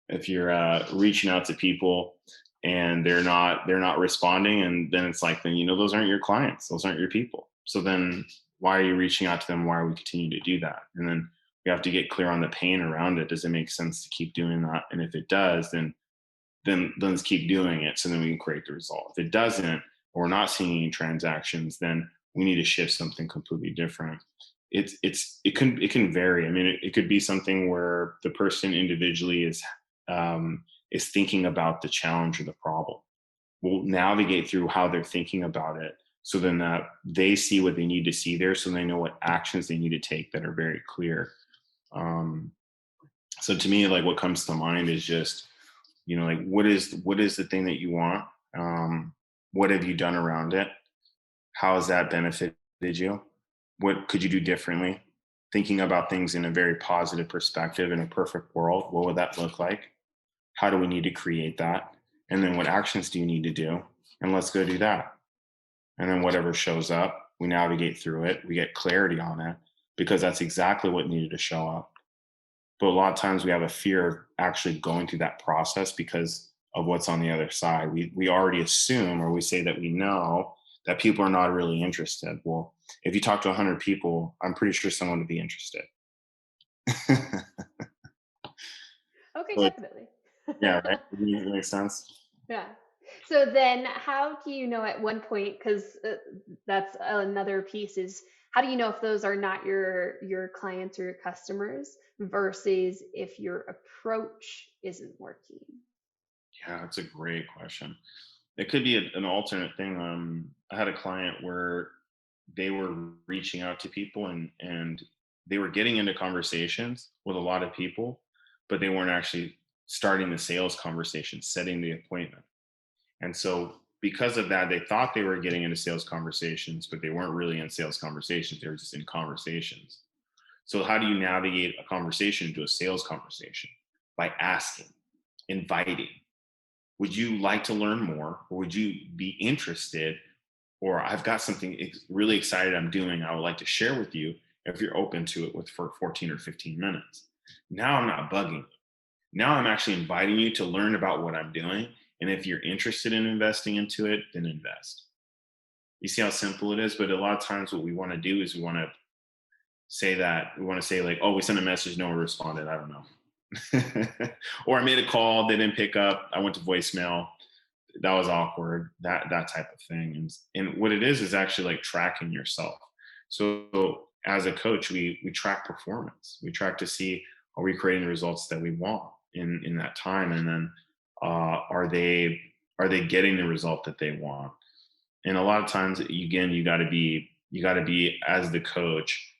if you're reaching out to people and they're not responding, and then it's like, then those aren't your clients, those aren't your people. So then why are you reaching out to them? Why are we continuing to do that? And then we have to get clear on the pain around it. Does it make sense to keep doing that? And if it does, then let's keep doing it, so then we can create the result. If it doesn't, or we're not seeing any transactions, then we need to shift something completely different. It can vary. I mean, it could be something where the person individually is thinking about the challenge or the problem. We'll navigate through how they're thinking about it, so then that they see what they need to see there, so they know what actions they need to take that are very clear. Um, so to me, like, what comes to mind is just, like, what is the thing that you want? What have you done around it? How has that benefited you? What could you do differently? Thinking about things in a very positive perspective. In a perfect world, what would that look like? How do we need to create that? And then what actions do you need to do? And let's go do that. And then whatever shows up, we navigate through it. We get clarity on it, because that's exactly what needed to show up. But a lot of times we have a fear of actually going through that process because of what's on the other side. We already assume, or we say that we know, that people are not really interested. Well, if you talk to 100 people, I'm pretty sure someone would be interested. Okay, But definitely. yeah, right. Does that make sense? Yeah. So then how do you know at one point, because that's another piece, is how do you know if those are not your clients or your customers versus if your approach isn't working? Yeah, that's a great question. It could be an alternate thing. I had a client where they were reaching out to people, and they were getting into conversations with a lot of people, but they weren't actually starting the sales conversation, setting the appointment. And so because of that, they thought they were getting into sales conversations, but they weren't really in sales conversations. They were just in conversations. So how do you navigate a conversation into a sales conversation? By asking, inviting. Would you like to learn more? Or would you be interested? Or I've got something really excited I'm doing, I would like to share with you if you're open to it for 14 or 15 minutes. Now I'm not bugging you. Now I'm actually inviting you to learn about what I'm doing. And if you're interested in investing into it, then invest. You see how simple it is? But a lot of times what we want to do is we want to say like, oh, we sent a message, no one responded. I don't know. Or I made a call, they didn't pick up. I went to voicemail. That was awkward. That type of thing. And what it is actually like tracking yourself. So as a coach, we track performance. We track to see, are we creating the results that we want in that time, and then are they getting the result that they want? And a lot of times, again, you got to be as the coach,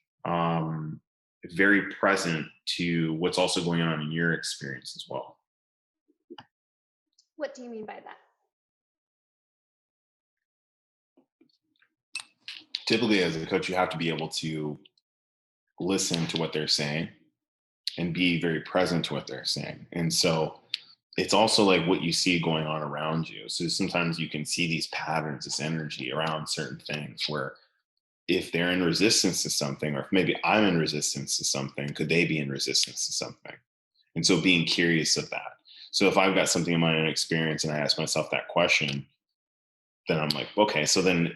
very present to what's also going on in your experience as well. What do you mean by that? Typically, as a coach, you have to be able to listen to what they're saying and be very present to what they're saying. And so it's also like what you see going on around you. So sometimes you can see these patterns, this energy around certain things where if they're in resistance to something, or if maybe I'm in resistance to something, could they be in resistance to something? And so being curious of that. So if I've got something in my own experience and I ask myself that question, then I'm like, okay, so then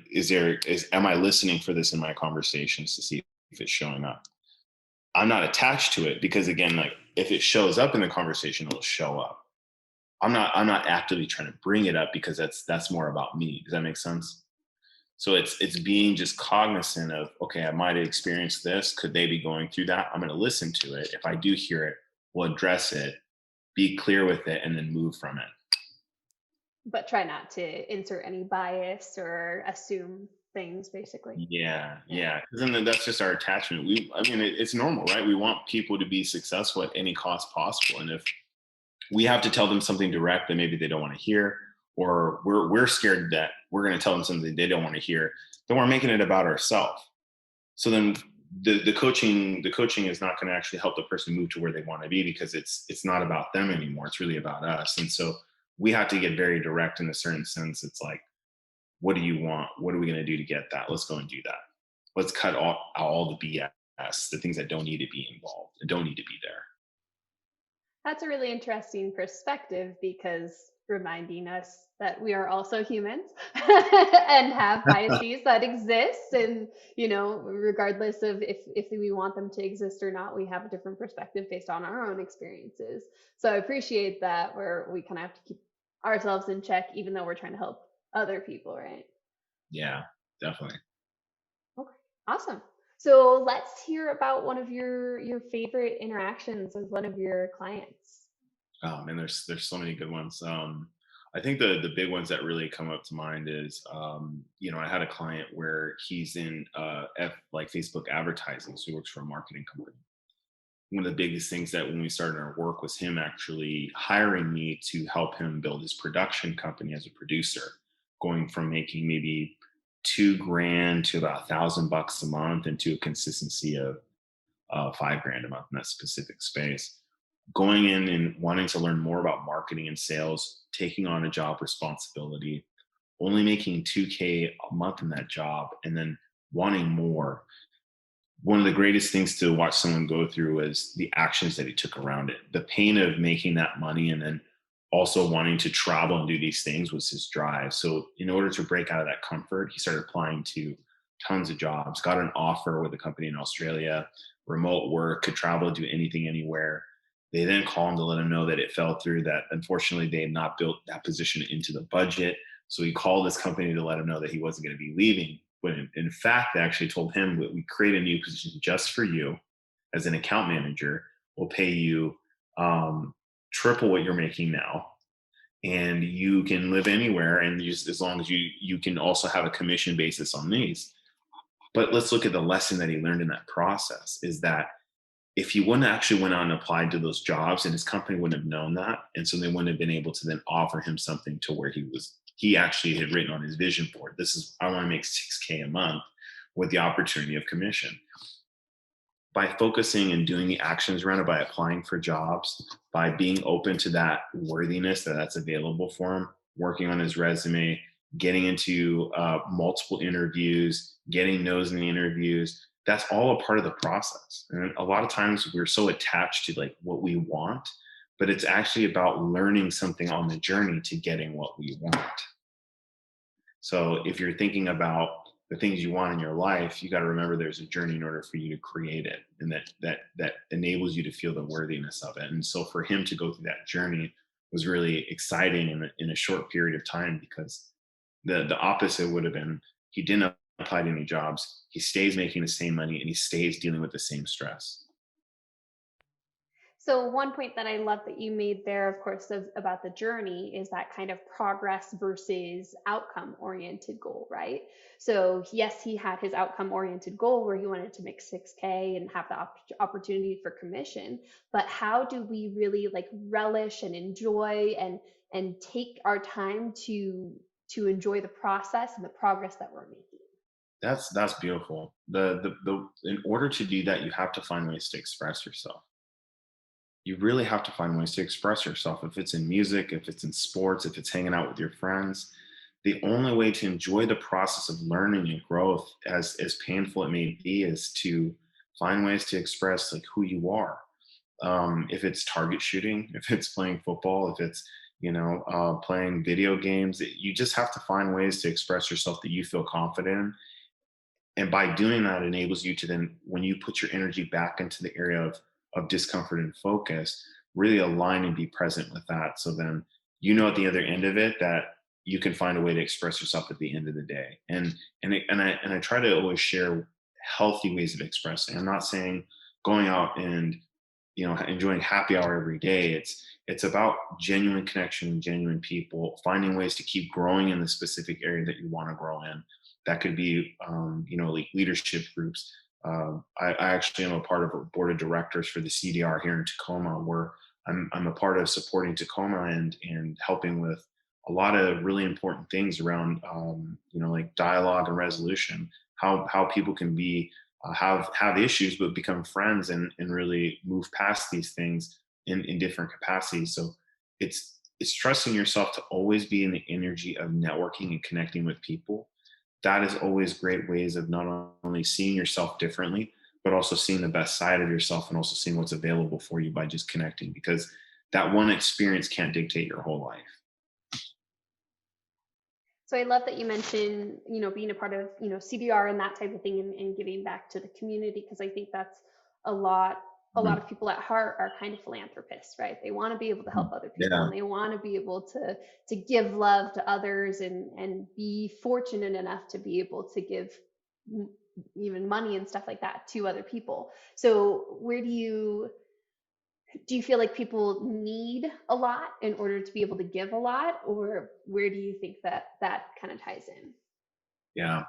am I listening for this in my conversations to see if it's showing up? I'm not attached to it because, again, like if it shows up in the conversation, it'll show up. I'm not actively trying to bring it up because that's more about me. Does that make sense? So it's being just cognizant of, okay, I might have experienced this. Could they be going through that? I'm going to listen to it. If I do hear it, we'll address it, be clear with it, and then move from it. But try not to insert any bias or assume things, basically. Yeah. Because then that's just our attachment. It's normal, right? We want people to be successful at any cost possible. And if we have to tell them something direct that maybe they don't want to hear, or we're scared that we're going to tell them something they don't want to hear, then we're making it about ourselves. So then the coaching is not going to actually help the person move to where they want to be, because it's not about them anymore. It's really about us. And so we have to get very direct in a certain sense. It's like, what do you want? What are we going to do to get that? Let's go and do that. Let's cut all the BS, the things that don't need to be involved and don't need to be there. That's a really interesting perspective, because reminding us that we are also humans and have biases that exist. And, regardless of if we want them to exist or not, we have a different perspective based on our own experiences. So I appreciate that, where we kind of have to keep ourselves in check, even though we're trying to help other people, right? Yeah, definitely. Okay, awesome. So let's hear about one of your favorite interactions with one of your clients. Oh man, there's so many good ones. I think the big ones that really come up to mind is, I had a client where he's in like Facebook advertising, so he works for a marketing company. One of the biggest things that when we started our work was him actually hiring me to help him build his production company as a producer, going from making maybe $2,000 to about $1,000 a month, into a consistency of $5,000 a month in that specific space. Going in and wanting to learn more about marketing and sales, taking on a job responsibility, only making 2K a month in that job, and then wanting more. One of the greatest things to watch someone go through is the actions that he took around it. The pain of making that money and then also wanting to travel and do these things was his drive. So in order to break out of that comfort, he started applying to tons of jobs, got an offer with a company in Australia, remote work, could travel, do anything, anywhere. They then called him to let him know that it fell through, that unfortunately they had not built that position into the budget. So he called this company to let him know that he wasn't going to be leaving. But in fact, they actually told him that we create a new position just for you as an account manager. We'll pay you triple what you're making now, and you can live anywhere. And just as long as you can also have a commission basis on these. But let's look at the lesson that he learned in that process, is that if he wouldn't actually went out and applied to those jobs, and his company wouldn't have known that, and so they wouldn't have been able to then offer him something to where he was he actually had written on his vision board, this is, I want to make 6K a month with the opportunity of commission. By focusing and doing the actions around it, by applying for jobs, by being open to that worthiness that's available for him, working on his resume, getting into multiple interviews, getting no's in the interviews, that's all a part of the process. And a lot of times we're so attached to like what we want, but it's actually about learning something on the journey to getting what we want. So if you're thinking about the things you want in your life, you got to remember there's a journey in order for you to create it, and that enables you to feel the worthiness of it. And so for him to go through that journey was really exciting in a short period of time, because the opposite would have been, he didn't apply to any jobs, he stays making the same money, and he stays dealing with the same stress. So one point that I love that you made there, of course, about the journey is that kind of progress versus outcome oriented goal, right? So yes, he had his outcome oriented goal where he wanted to make 6K and have the opportunity for commission, but how do we really like relish and enjoy and take our time to enjoy the process and the progress that we're making? That's beautiful. The in order to do that, you have to find ways to express yourself. You really have to find ways to express yourself. If it's in music, if it's in sports, if it's hanging out with your friends, the only way to enjoy the process of learning and growth, as painful it may be, is to find ways to express like who you are. If it's target shooting, if it's playing football, if it's playing video games, you just have to find ways to express yourself that you feel confident in. And by doing that enables you to then, when you put your energy back into the area of discomfort and focus, really align and be present with that. So then, at the other end of it, that you can find a way to express yourself at the end of the day. And I try to always share healthy ways of expressing. I'm not saying going out and enjoying happy hour every day. It's about genuine connection, genuine people, finding ways to keep growing in the specific area that you want to grow in. That could be like leadership groups. I actually am a part of a board of directors for the CDR here in Tacoma, where I'm a part of supporting Tacoma and helping with a lot of really important things around like dialogue and resolution, how people can be have issues but become friends and really move past these things in different capacities. So it's trusting yourself to always be in the energy of networking and connecting with people. That is always great ways of not only seeing yourself differently, but also seeing the best side of yourself and also seeing what's available for you by just connecting, because that one experience can't dictate your whole life. So I love that you mentioned, being a part of, CDR and that type of thing and giving back to the community, because I think that's a lot a lot Mhm. of people at heart are kind of philanthropists, right? They want to be able to help other people Yeah. and they want to be able to give love to others and be fortunate enough to be able to give m- even money and stuff like that to other people. So where do you feel like people need a lot in order to be able to give a lot, or where do you think that kind of ties in? Yeah.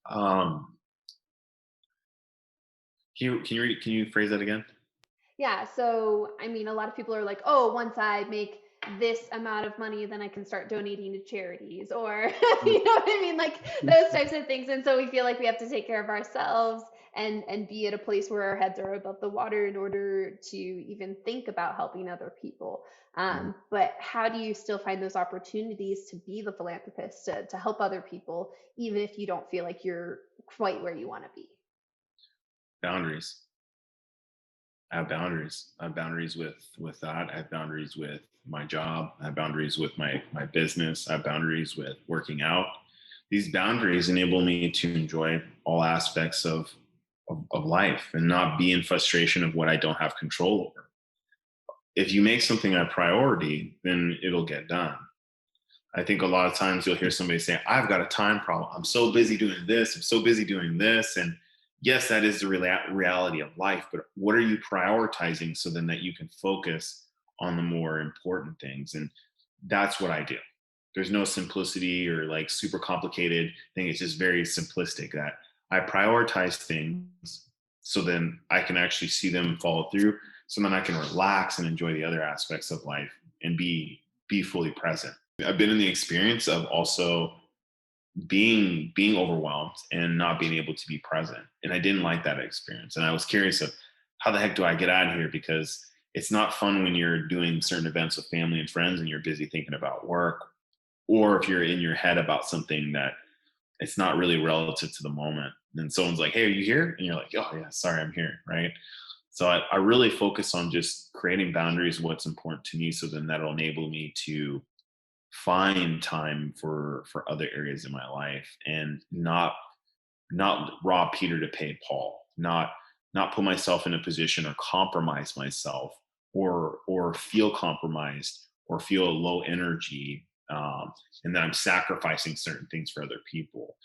Um, can you phrase that again? Yeah, so I mean, a lot of people are like, oh, once I make this amount of money, then I can start donating to charities, or Mm. you know what I mean, like those types of things. And so we feel like we have to take care of ourselves and be at a place where our heads are above the water in order to even think about helping other people. Mm. But how do you still find those opportunities to be the philanthropist to help other people, even if you don't feel like you're quite where you want to be? Boundaries. I have boundaries. I have boundaries with that. I have boundaries with my job. I have boundaries with my business. I have boundaries with working out. These boundaries enable me to enjoy all aspects of life and not be in frustration of what I don't have control over. If you make something a priority, then it'll get done. I think a lot of times you'll hear somebody say, I've got a time problem. I'm so busy doing this. I'm so busy doing this. And yes, that is the reality of life. But what are you prioritizing so then that you can focus on the more important things? And that's what I do. There's no simplicity or like super complicated thing. It's just very simplistic that I prioritize things so then I can actually see them follow through. So then I can relax and enjoy the other aspects of life and be fully present. I've been in the experience of also being overwhelmed and not being able to be present. And I didn't like that experience. And I was curious of how the heck do I get out of here? Because it's not fun when you're doing certain events with family and friends and you're busy thinking about work, or if you're in your head about something that it's not really relative to the moment. And someone's like, "Hey, are you here?" And you're like, "Oh yeah, sorry, I'm here." Right. So I really focus on just creating boundaries, what's important to me. So then that'll enable me to find time for other areas in my life and not rob Peter to pay Paul, not put myself in a position or compromise myself or feel compromised or feel low energy, and that I'm sacrificing certain things for other people,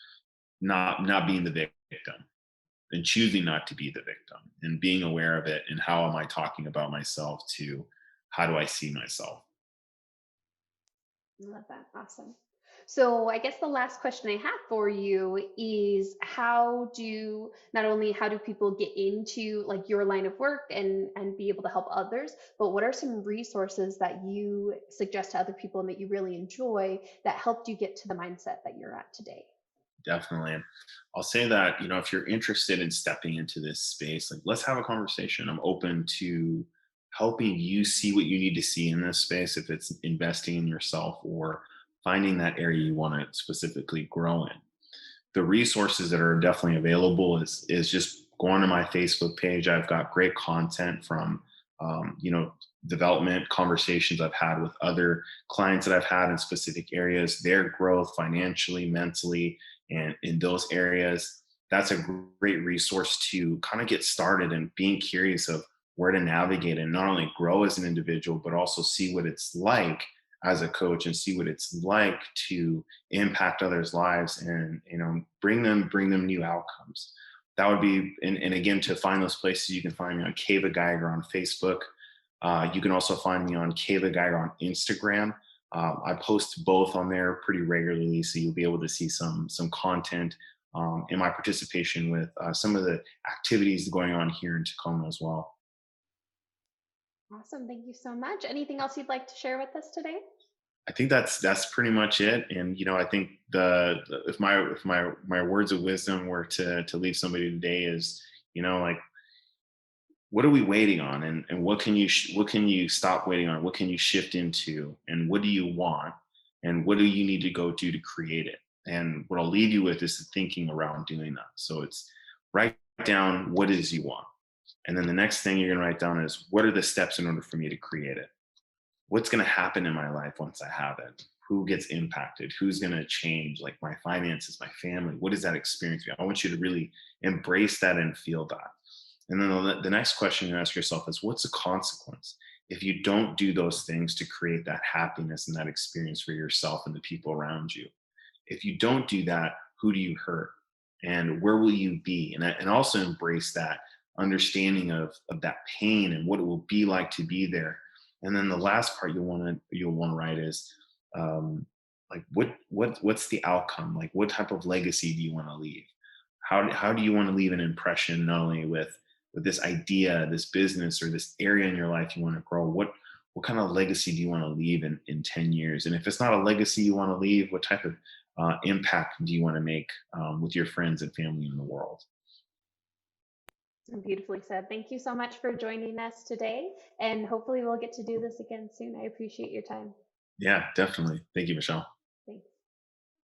not being the victim and choosing not to be the victim and being aware of it and how am I talking about myself to how do I see myself. Love that. Awesome. So I guess the last question I have for you is how do not only how do people get into like your line of work and be able to help others, but what are some resources that you suggest to other people and that you really enjoy that helped you get to the mindset that you're at today? Definitely. And I'll say that, if you're interested in stepping into this space, like let's have a conversation. I'm open to helping you see what you need to see in this space, if it's investing in yourself or finding that area you want to specifically grow in. The resources that are definitely available is just going to my Facebook page. I've got great content from development conversations I've had with other clients that I've had in specific areas, their growth financially, mentally, and in those areas. That's a great resource to kind of get started and being curious of where to navigate and not only grow as an individual, but also see what it's like as a coach and see what it's like to impact others' lives and bring them new outcomes. That would be and again, to find those places, you can find me on Kiva Geiger on Facebook. You can also find me on Kiva Geiger on Instagram. I post both on there pretty regularly, so you'll be able to see some content in my participation with some of the activities going on here in Tacoma as well. Awesome. Thank you so much. Anything else you'd like to share with us today? I think that's pretty much it. And I think if my words of wisdom were to leave somebody today is, like, what are we waiting on, and what can you stop waiting on, what can you shift into, and what do you want, and what do you need to go do to create it. And what I'll leave you with is the thinking around doing that. So it's write down what it is you want, and then the next thing you're going to write down is what are the steps in order for me to create it. What's going to happen in my life once I have it? Who gets impacted? Who's going to change? Like my finances, my family. What does that experience be? I want you to really embrace that and feel that. And then the next question you ask yourself is, what's the consequence if you don't do those things to create that happiness and that experience for yourself and the people around you? If you don't do that, who do you hurt? And where will you be? And also embrace that understanding of that pain and what it will be like to be there. And then the last part you'll want to write is, like, what's the outcome? Like, what type of legacy do you want to leave? How do you want to leave an impression, not only with this idea, this business, or this area in your life you want to grow? What kind of legacy do you want to leave in 10 years? And if it's not a legacy you want to leave, what type of impact do you want to make with your friends and family in the world? Beautifully said. Thank you so much for joining us today, and hopefully we'll get to do this again soon. I appreciate your time. Yeah, definitely. Thank you, Michelle.